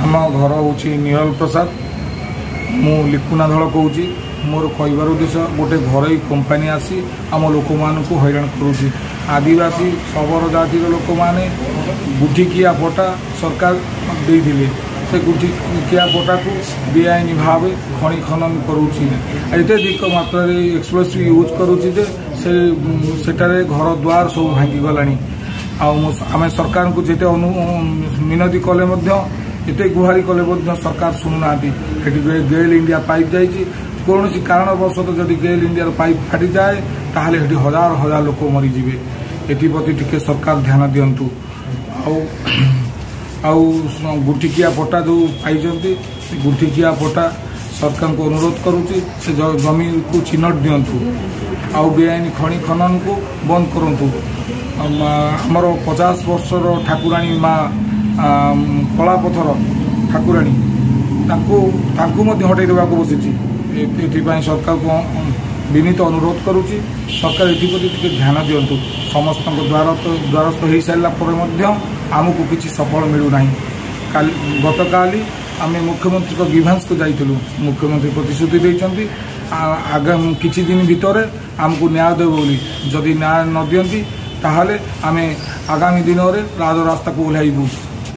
आम घर हूँ निहल प्रसाद मु लिकुना धल कहूँ मोर कहबार उद्देश्य गोटे घरोई कंपानी आसी आम लोक मानक हैरान करुँची आदिवासी शबर जातिर लोक मैंने गुठिकिया पट्टा सरकार देइथिले से गुठिकिया पट्टा को बेआईन भाव खनि खनन करुँची एत अधिक मात्रा एक्सप्लोसिव यूज करुँची सेठारे घर द्वार सब भांगी गलानी आम सरकार को जिते मिनती कले एते गुहारी कले सरकार शुणुना गेल इंडिया पाइप जाइए कौन कारणवशत जदि गेल इंडिया पाइप फाटी जाए ताहले हेटी हजार हजार लोक मरीजे एप्रति टिके सरकार ध्यान दिंतु गुठिकिया पट्टा जो पाई गुठिकिया पट्टा सरकार को अनुरोध करुँची से जमी को चिन्हट दिंतु आउ बेआईन खनि खनन को बंद करूँ आमर 50 वर्षर ठाकुराणी माँ कलापथर ठाकुराणी हटाई देवा बसी एपाई सरकार को विनीत अनुरोध करुँची सरकार एप्रति ध्यान दिंतु समस्त द्वारस्थ हो सारापर आमको किसी सफल मिलूना गत काली आम मुख्यमंत्री गिभांस को जाइलु मुख्यमंत्री प्रतिश्रुति देते आगामी किछि दिन भितर आमको न्याय देव बोली जदि न्याय न दियंती ताहले आमे आगामी दिन में राजरास्ता को ओह्लैबू।